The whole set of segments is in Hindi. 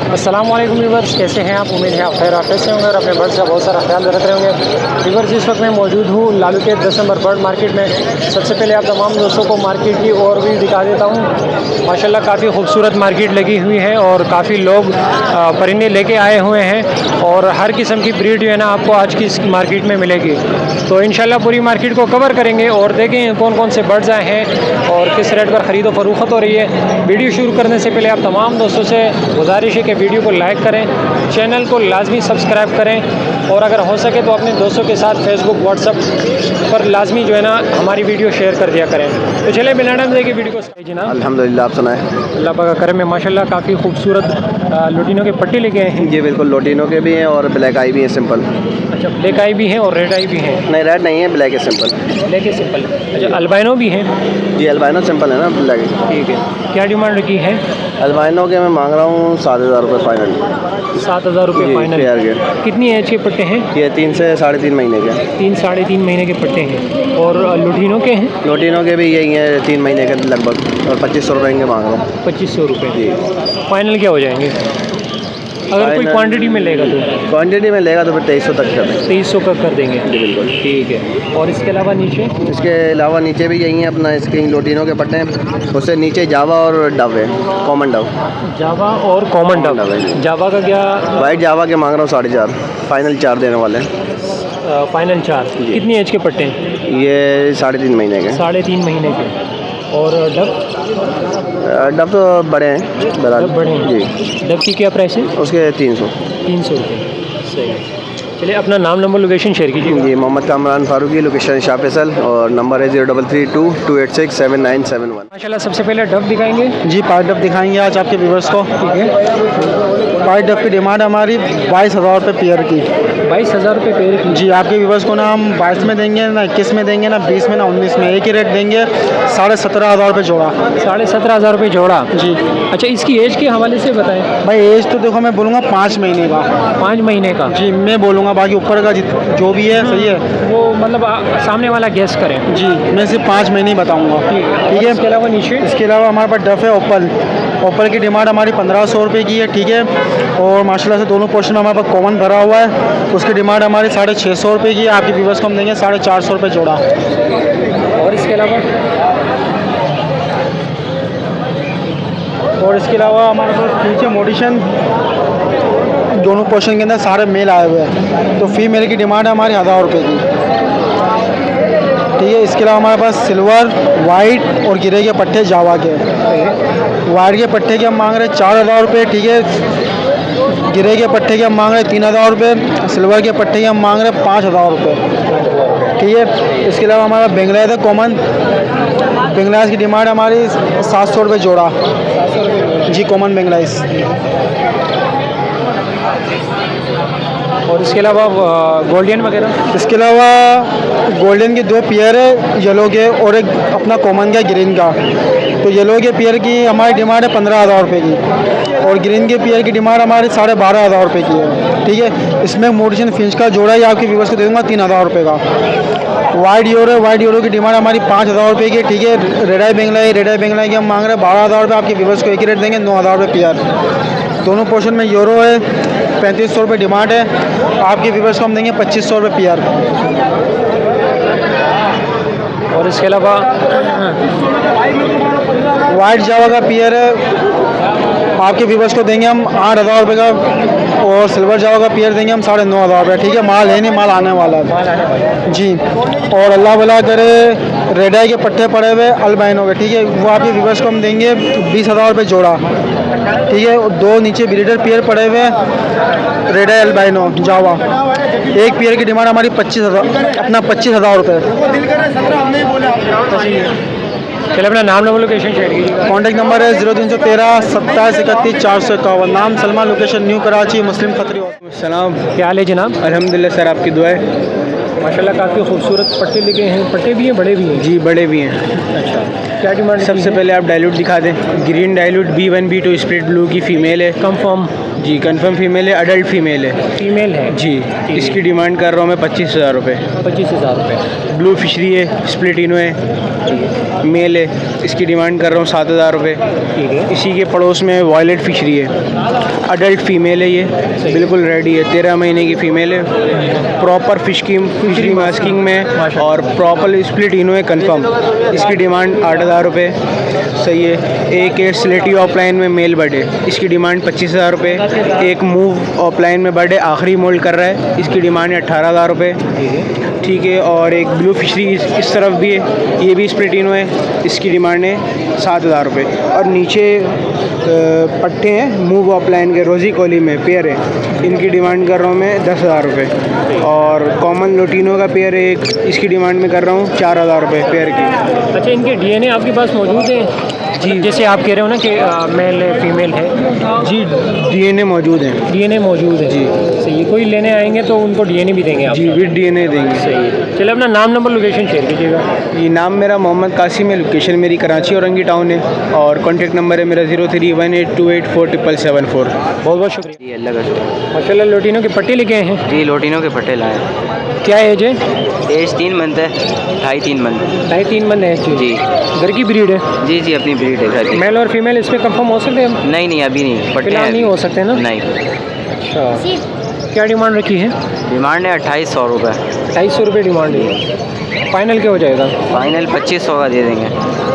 अस्सलाम वालेकुम व्यूअर्स, कैसे हैं आप? उम्मीद है आप खैर आफियत से होंगे और अपने बर्ड का बहुत सारा ख्याल रख रहे होंगे। व्यूअर्स, इस वक्त मैं मौजूद हूँ लालू के 10 नंबर बर्ड मार्केट में। सबसे पहले आप तमाम दोस्तों को मार्केट की और भी दिखा देता हूँ। माशाल्लाह काफ़ी खूबसूरत मार्केट लगी हुई है और काफ़ी लोग परिंदे लेके आए हुए हैं और हर किस्म की ब्रीड जो है ना आपको आज की इस मार्केट में मिलेगी। तो इंशाल्लाह पूरी मार्केट को कवर करेंगे और देखें कौन कौन से बर्ड्स आए हैं और किस रेट पर ख़रीदो फरोख्त हो रही है। वीडियो शुरू करने से पहले आप तमाम दोस्तों से गुजारिश है कि वीडियो को लाइक करें, चैनल को लाजमी सब्सक्राइब करें और अगर हो सके तो अपने दोस्तों के साथ फेसबुक व्हाट्सएप पर लाजमी जो है ना हमारी वीडियो शेयर कर दिया करें। तो चले मिलाना देखिए वीडियो को। जी ना, अल्हम्दुलिल्लाह, आप सुनाएं। अल्लाह पाक का करम है माशाल्लाह। काफ़ी खूबसूरत लोटिनों के पट्टे लेके आए हैं। ये बिल्कुल लोटिनो के भी हैं और ब्लैक आई भी हैं सिंपल। अच्छा, ब्लैक आई भी हैं और रेड आई भी हैं। नहीं, रेड नहीं है, ब्लैक है सिंपल। ब्लैक है सिंपल। अच्छा, अल्बाइनो भी हैं। जी अल्बाइनो सिंपल है ना, ब्लैक। ठीक है, क्या डिमांड की है? अल्बाइनो के मैं मांग रहा हूँ 7,000 रुपये फाइनल। 7,000 रुपये फाइनल। पेयर के। कितनी एज के पट्टे हैं? ये 3 से 3.5 महीने के। 3-3.5 महीने के पट्टे हैं। और लोटिनो के हैं? लोटिनो के भी यही हैं 3 महीने के लगभग, और 2500 रुपये इनके मांग रहा हूँ। 2500 रुपये। जी। फाइनल क्या हो जाएंगे अगर कोई क्वांटिटी में लेगा तो? क्वांटिटी में लेगा तो फिर 2300 तक कर देंगे। 2300 का कर देंगे। जी बिल्कुल। ठीक है। और इसके अलावा नीचे? इसके अलावा नीचे भी यही है अपना, इसके लोटिनो के पट्टे हैं। उससे नीचे जावा और डव है, कॉमन डव। जावा और कॉमन डव है। जावा का क्या? वाइट जावा के मांग रहा हूँ 4.5, फाइनल 4 देने वाले हैं। फाइनल 4। कितनी एज के पट्टे हैं? ये 3.5 महीने के। 3.5 महीने के। और डब तो बड़े हैं, डब बड़े हैं जी। डब की क्या प्राइस है? उसके 300 रुपये। सही है। चलिए अपना नाम नंबर लोकेशन शेयर कीजिए। जी, मोहम्मद कामरान फारूकी, लोकेशन शाह फैसल, और नंबर है 0332867971। माशाल्लाह सबसे पहले डब दिखाएंगे। जी, पाइट डब दिखाएंगे आज आपके व्यूवर्स को। ठीक है। पाइट डब की डिमांड हमारी 22,000 रुपये पेयर की। 22,000 रुपये पेयर की। जी, आपके व्यूवर्स को ना हम 22 में देंगे, ना 21 में देंगे, ना 20 में, ना 19 में। एक ही रेट देंगे, 17,500 रुपये जोड़ा। 17,500 रुपये जोड़ा। जी। अच्छा, इसकी एज के हवाले से बताएं। भाई एज तो देखो मैं बोलूँगा 5 महीने का। 5 महीने का? जी, मैं बोलूँगा, बाकी ऊपर का जो भी है सही है वो मतलब सामने वाला गैस करें। जी, मैं सिर्फ 5 महीने ही बताऊँगा। ठीक है। इसके अलावा नीचे? इसके अलावा हमारे पास डफ है ओपल की डिमांड हमारी 1,500 रुपये की है। ठीक है। और माशाल्लाह से दोनों पोर्शन में हमारे पास कॉमन भरा हुआ है, उसकी डिमांड हमारी 650 रुपये की है। आपके व्यूवर्स को हम देंगे 450 रुपये जोड़ा। और इसके अलावा हमारे पास नीचे मोडिशन दोनों पोर्शन के अंदर सारे मेल आए हुए हैं, तो फीमेल की डिमांड है हमारी 1,000 रुपये की। ठीक है। इसके अलावा हमारे पास सिल्वर, वाइट और गिरे के पट्टे जावा के। वाइट के पट्टे के हम मांग रहे हैं 4,000 रुपये। ठीक है। गिरे के पट्टे के हम मांग रहे हैं 3,000 रुपये। सिल्वर के पट्टे के हम मांग रहे हैं 5,000 रुपये। ठीक है। इसके अलावा हमारा बेंगलाइज है कॉमन, बेंगलाइज की डिमांड हमारी 700 रुपये जोड़ा। जी, कॉमन बेंगलाइज। और इसके अलावा गोल्डन वगैरह? इसके अलावा गोल्डन के 2 पेयर है, येलो के और एक अपना कॉमन का ग्रीन का। तो येलो के पेयर की हमारी डिमांड है 15,000 रुपये की और ग्रीन के पेयर की डिमांड हमारी 12,500 रुपये की है। ठीक है। इसमें मोडिशन फिंच का जोड़ा ही आपके व्यूवर्स को दे दूँगा 3,000 रुपये का। वाइट यूरो की डिमांड हमारी 5,000 रुपये की। ठीक है। रेड आई बेंगलाई की हम मांग रहे हैं 12,000 रुपये। आपके व्यूवर्स को एक ही रेट देंगे 9,000 रुपये पेयर। दोनों पोर्शन में यूरो है, 3,500 रुपये डिमांड है। आपके व्यूवर्स को हम देंगे 2,500 रुपये पेयर। और इसके अलावा वाइट जावा का पेयर है, आपके व्यूवर्स को देंगे हम 8,000 रुपये का और सिल्वर जावा का पेयर देंगे हम 9,500 रुपये। ठीक है। माल है नहीं, माल आने वाला है। जी। और अल्लाह भला करे रेड आई के पट्टे पड़े हुए अल्बाइनो के। ठीक है। वो आपके व्यूवर्स को हम देंगे 20,000 रुपये जोड़ा। ठीक है। 2 नीचे ब्रीडर पेयर पड़े हुए रेड आई अल्बाइनो जावा। एक पेयर की डिमांड हमारी 25,000 रुपये। चलिए अपना नाम नंबर लोकेशन शेयर कीजिए। कॉन्टैक्ट नंबर है 0313 27 31 451। नाम सलमान, लोकेशन न्यू कराची, मुस्लिम खतरी। सलाम, क्या हाल है जनाब? अल्हम्दुलिल्लाह सर, आपकी दुआ है। माशाल्लाह काफ़ी खूबसूरत पट्टे लिखे हैं। पट्टे भी हैं, बड़े भी हैं? जी, बड़े भी हैं। अच्छा, क्या डिमांड? सबसे पहले आप डाइल्यूट दिखा दें। Green dilute B1 B2 split blue की फ़ीमेल है। कंफर्म? जी कंफर्म फीमेल है, अडल्ट फीमेल है फीमेल है जी। ठीक इसकी डिमांड कर रहा हूँ मैं 25,000 रुपये। 25,000 रुपये। ब्लू फिशरी है, स्प्लिटिनो है, मेल है, इसकी डिमांड कर रहा हूँ 7,000 रुपये। ठीक है। इसी के पड़ोस में वॉयलेट फिशरी है, अडल्ट फीमेल है, ये बिल्कुल रेडी है, 13 महीने की फ़ीमेल है, प्रॉपर फिशरी मास्किंग में और प्रॉपर स्प्लिटिनो है कंफर्म। इसकी डिमांड 8,000 रुपये। सही है। एक है स्लेटी ऑफलाइन में मेल बर्ड है, इसकी डिमांड 25,000 रुपये। एक मूव ऑफलाइन में बर्ड है, आखिरी मोल्ड कर रहा है, इसकी डिमांड है 18,000 रुपये। ठीक है। और एक ब्लू फिशरी इस तरफ भी है, ये भी स्प्लिटिनो है, इसकी डिमांड है 7,000 रुपये। और नीचे पट्टे हैं मूव ऑफलाइन के, रोज़ी कोली में पेयर है, इनकी डिमांड कर रहा हूँ मैं 10,000 रुपये। और कॉमन लोटिनो का पेयर है एक, इसकी डिमांड में कर रहा हूँ 4,000 रुपये पेयर की। अच्छा, इनके डीएनए आपके पास मौजूद है जी? जैसे आप कह रहे हो ना कि मेल है फीमेल है। जी डीएनए मौजूद है। डीएनए मौजूद है जी। सही। कोई लेने आएंगे तो उनको डीएनए भी देंगे आप? जी विद डीएनए देंगे। सही है। चलिए अपना नाम नंबर लोकेशन शेयर कीजिएगा। ये नाम मेरा मोहम्मद कासिम है, लोकेशन मेरी कराची औरंगी टाउन है, और कॉन्टैक्ट नंबर है मेरा 0318284774। बहुत बहुत शुक्रिया जी अल्लाह का शुक्र। माशाल्लाह। लोटिनो की पट्टी लेके आए हैं, जी लोटिनो के पट्टे लाए। क्या एज है? एज 3 मंथ है, 2.5-3 मंथ। 2.5-3 मंथ है जी घर की ब्रीड है? जी जी अपनी ब्रीड है घर की। मेल और फीमेल इसमें कंफर्म हो सकते हैं? नहीं नहीं अभी नहीं, पट्टे फिलहाल हैं नहीं अभी। हो सकते ना? नहीं। अच्छा, क्या डिमांड रखी है? डिमांड है 2800 रुपये। 250 रुपये डिमांड है। फाइनल क्या हो जाएगा? फाइनल 2500 का दे देंगे।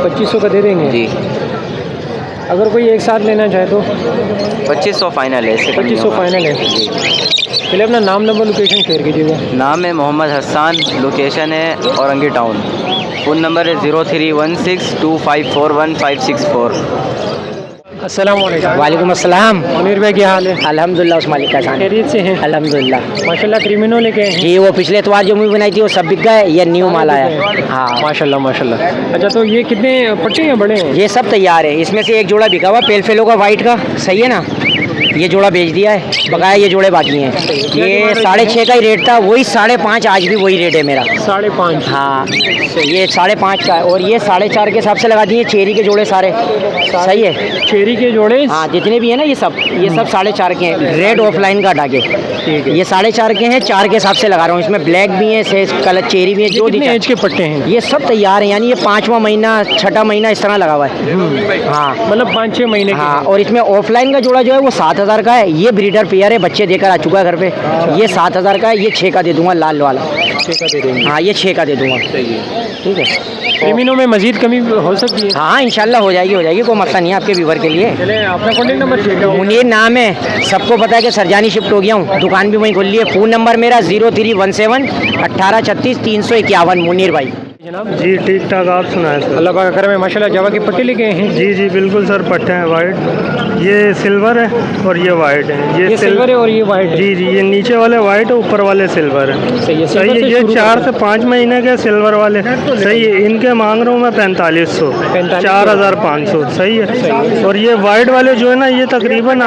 2500 का दे देंगे जी। अगर कोई एक साथ लेना चाहे तो? 2500 फाइनल है, इससे कम नहीं 2500 होगा। फाइनल है। चलिए अपना नाम नंबर लोकेशन शेयर कीजिएगा। नाम है मोहम्मद हसन, लोकेशन है औरंगी टाउन। फ़ोन नंबर है 03162541 अस्सलाम वालेकुम। वालेकुम अस्सलाम। मुनीर भाई क्या हाल है? अल्हम्दुलिल्लाह उस मालिक का शान। खैरियत से हैं? अल्हम्दुलिल्लाह। माशाल्लाह क्रिमिनो लेके आए हैं? जी वो पिछले इतवार जो मूवी बनाई थी वो सब बिक गए, ये न्यू माल आया। हाँ माशाल्लाह माशाल्लाह। अच्छा, तो ये कितने पट्टे हैं, बड़े हैं? ये सब तैयार है। इसमें से एक जोड़ा बिका हुआ पेल फेलो का वाइट का, सही है ना, ये जोड़ा बेच दिया है, बकाया ये जोड़े बाकी हैं। ये 6.5 का ही रेट था, वही 5.5 आज भी वही रेट है मेरा। 5.5? हाँ ये 5.5 का है, और ये 4.5 के हिसाब से लगा दिए चेरी के जोड़े सारे। सही है। चेरी के जोड़े? हाँ जितने भी है ना ये सब 4.5 के हैं, रेड ऑफलाइन का हटा के। ठीक है। ये 4.5 के हैं, 4 के हिसाब से लगा रहा हूँ। इसमें ब्लैक भी है, से कलर चेरी भी है, जो कितने एज के पट्टे हैं? ये सब तैयार है, यानी ये 5वां महीना 6ठा महीना इस तरह लगा हुआ है। हाँ मतलब 5-6 महीने के? हाँ। और इसमें ऑफलाइन का जोड़ा जो है वो 7,000 का है। ये ब्रीडर पेयर है, बच्चे देकर आ चुका है घर पे। ये 7,000 का है, ये 6 का दे दूंगा लाल वाला। 6 का दे देंगे? हाँ ये 6 का दे दूंगा। ठीक है। क्रिमिनो में मजीद कमी हो सकती है? हाँ इंशाल्लाह हो जाएगी, कोई मसला नहीं है आपके व्यूवर के लिए। चले अपना कॉन्टेक्ट नंबर शेयर करो। मुनीर नाम है, सबको पता है कि सरजानी शिफ्ट हो गया हूँ, दुकान भी वहीं खोल ली है। फ़ोन नंबर मेरा 0317 1836 351। मुनीर भाई। जनाब जी ठीक ठाक, आप सुनाएं सर। अल्लाह पाक का करम है माशाल्लाह। जावा की पट्टी लेके आए हैं? जी जी बिल्कुल सर, पट्टे हैं वाइट, ये सिल्वर है और ये वाइट है। ये सिल्वर है और ये वाइट है? जी जी, ये नीचे वाले वाइट है, ऊपर वाले सिल्वर है। सही है। सही है। ये 4 से 5 महीने के सिल्वर वाले। सही है। इनके मांग रहा हूँ मैं 4500, 4,500। सही है। और ये वाइट वाले जो है ना, ये तकरीबन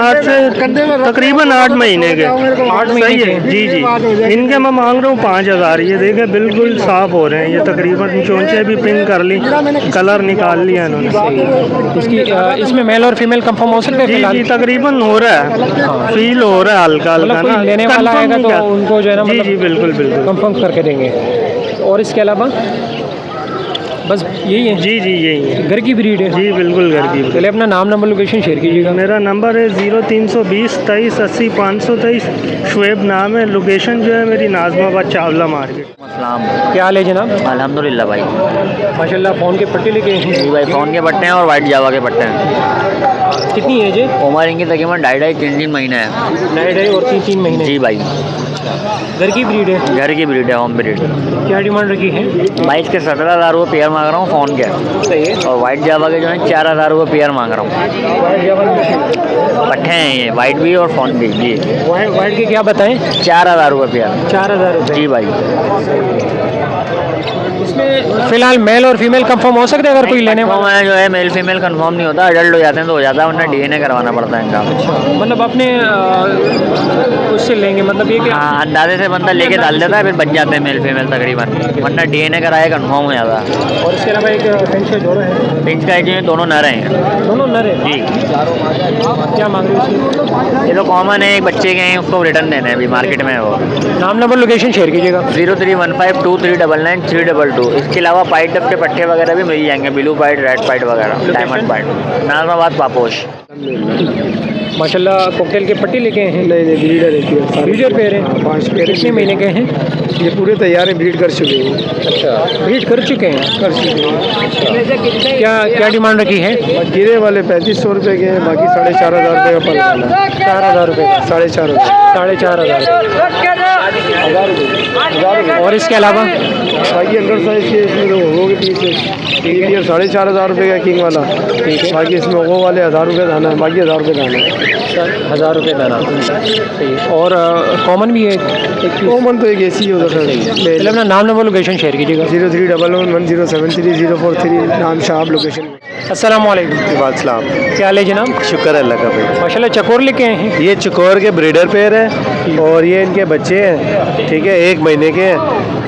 8 महीने के। 8 महीने सही है। जी जी, इनके मैं मांग रहा हूँ 5,000। ये देखें बिल्कुल साफ हो रहे हैं, ये तकरीबन चोंचे भी पिंक कर ली, कलर निकाल लिया इन्होंने। इसकी इसमें मेल और फीमेल कंफर्म हो सकते हैं? जी फिलहाल जी तकरीबन हो रहा है, फील हो रहा है हल्का हल्का मतलब ना। कोई लेने वाला Confirm आएगा नहीं तो कर- उनको जो है ना, जी जी बिल्कुल बिल्कुल। कंफर्म करके देंगे। और इसके अलावा बस यही है? जी जी यही है, घर की ब्रीड है? जी बिल्कुल घर की। चलिए अपना नाम नंबर लोकेशन शेयर कीजिएगा। मेरा नंबर है 0320 23 80 523। शुएब नाम है। लोकेशन जो है मेरी नाजमाबाद चावला मार्केट। अस्सलाम। क्या हाल है जनाब? अल्हम्दुलिल्लाह भाई। माशाल्लाह। फ़ोन के पट्टे लेके आए हैं? जी भाई, फ़ोन के पट्टे हैं और वाइट जावा के पट्टे हैं। कितनी एज है? उम्र इनकी तकरीबन 2.5-3 महीने है। 2.5 और 3 महीने? जी भाई, घर की ब्रीड है? घर की ब्रीड है, होम ब्रीड। क्या डिमांड रखी है? भाई इसके 17,000 रुपये पेयर मांग रहा हूँ फ़ोन के। सही है। और वाइट जावा के जो है 4,000 रुपये पेयर मांग रहा हूँ। पट्टे हैं ये, वाइट भी और फ़ोन भी। जी वाइट के क्या बताएं? 4,000 रुपये पेयर। 4,000 रुपये? जी भाई। इसमें फिलहाल मेल और फीमेल कंफर्म हो सकते हैं अगर कोई लेने वाला? जो है मेल फीमेल कंफर्म नहीं होता, अडल्ट हो जाते हैं तो हो जाता है, वरना डीएनए करवाना पड़ता है इनका। मतलब अपने उससे लेंगे, मतलब ये कि हाँ, अंदाजे से बंदा लेके डाल देता है, फिर बच जाते हैं मेल फीमेल तकरीबन, वरना डीएनए कराए कंफर्म हो जाता है। और इसके अलावा एक फिंच का जोड़ा है? पिंच का जो है दोनों नर हैं। दोनों नर है जी। क्या मांग रहे हो इसकी? ये तो कॉमन है, एक बच्चे के हैं, उसको रिटर्न देना है अभी मार्केट में है वो। नाम नंबर लोकेशन शेयर कीजिएगा। 03152399 इसके अलावा पाइट डब के पट्टे वगैरह भी मिल जाएंगे, ब्लू पाइट, रेड पाइट वगैरह, डायमंड पाइट, नाजमाबाद पापोश। माशाल्लाह कॉकटेल के पट्टी लेके आए हैं। नहीं नहीं ब्रीडर है, ब्रीडर पेयर है। 5 पेयर कितने महीने के हैं? ये पूरे तैयार है, ब्रीड कर चुके हैं। अच्छा, ब्रीड कर चुके हैं। क्या क्या डिमांड रखी है? गिरे वाले 3500 रुपये के हैं, बाकी 4500 रुपये का पल वाला 4000 रुपये का। 4500 4,500 और इसके अलावा बाकी अंडर साइज के इसमें तो हो गए पीस है 4500 रुपये का किंग वाला। बाकी इसमें वो वाले 1000 रुपये दाना है, बाकी 1000 रुपये दाना है। 1000 रुपये दाना। सही। और कॉमन भी है एक कॉमन तो एक ऐसी ही होता पहले है। अपना नाम नंबर लोकेशन शेयर कीजिएगा। 0311073043 नाम शाहब लोकेशन। अस्सलाम वालेकुम। वासलाम। क्या हाल है जनाब? शुक्र है अल्लाह का भाई। माशाल्लाह चकोर लेके आए हैं। ये चकोर के ब्रीडर पेयर है और ये इनके बच्चे हैं, ठीक है, 1 महीने के हैं।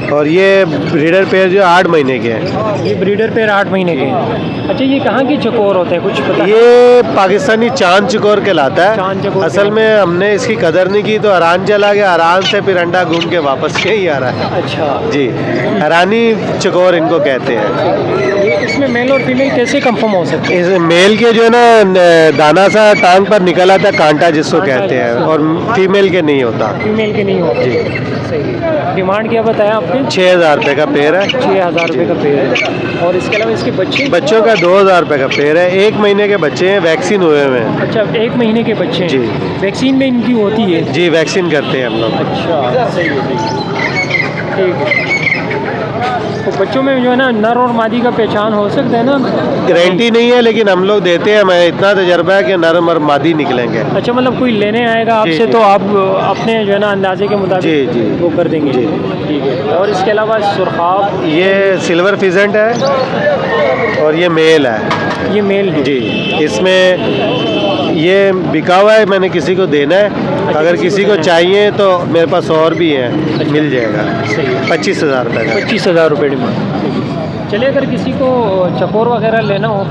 और ये ब्रीडर पेयर जो 8 महीने के हैं। ये ब्रीडर पेयर 8 महीने के हैं। अच्छा, ये कहाँ के चकोर होते हैं, कुछ पता है? ये पाकिस्तानी चांद चकोर कहलाता चांद है। चकोर असल में हमने इसकी कदर नहीं की तो हरान चला गया, हरान से फिर अंडा घूम के वापस यही आ रहा है। अच्छा, जी, हरानी चकोर इनको कहते हैं। ये इसमें मेल और फीमेल कैसे कंफर्म हो सकते हैं? इस मेल के जो है ना दाना सा टांग पर निकल आता है, कांटा जिसको कांटा कहते हैं, जिसको। और फीमेल के नहीं होता। फीमेल के नहीं होते। जी। सही। डिमांड क्या बताया आपने? 6000 रुपये का पेयर है। 6000 रुपये का पेयर है। और इसके अलावा इसके बच्चे? बच्चों का 2000 रुपये का पेयर है। 1 महीने के बच्चे हैं, वैक्सीन हुए हुए हैं। अच्छा, 1 महीने के बच्चे हैं। जी। वैक्सीन में इनकी होती है? जी, वैक्सीन करते हैं हम लोग। अच्छा, सही है। ठीक है। तो बच्चों में जो है ना नर और मादी का पहचान हो सकता है ना? गारंटी नहीं है लेकिन हम लोग देते हैं, हमें इतना तजर्बा है कि नर और मादी निकलेंगे। अच्छा, मतलब कोई लेने आएगा जी, आपसे जी। तो आप अपने जो है ना अंदाजे के मुताबिक जी, जी। वो कर देंगे। जी। ठीक है। और इसके अलावा सुरखाब? ये सिल्वर फिजेंट है और ये मेल है। ये मेल है। जी, इसमें ये बिका हुआ है, मैंने किसी को देना है। अगर किसी को चाहिए तो मेरे पास और भी है, मिल जाएगा। सही है। 25,000 रुपये का। 25,000 रुपये डिमांड। चलिए, अगर किसी को चकोर वगैरह लेना हो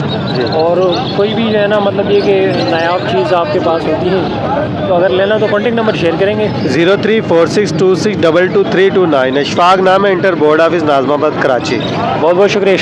और कोई भी जो है ना मतलब ये कि नायाब चीज़ आपके पास होती है तो अगर लेना तो कॉन्टेक्ट नंबर शेयर करेंगे। 034626222329। अशफाक नाम है, inter board office Najmabad Karachi. बहुत बहुत शुक्रिया।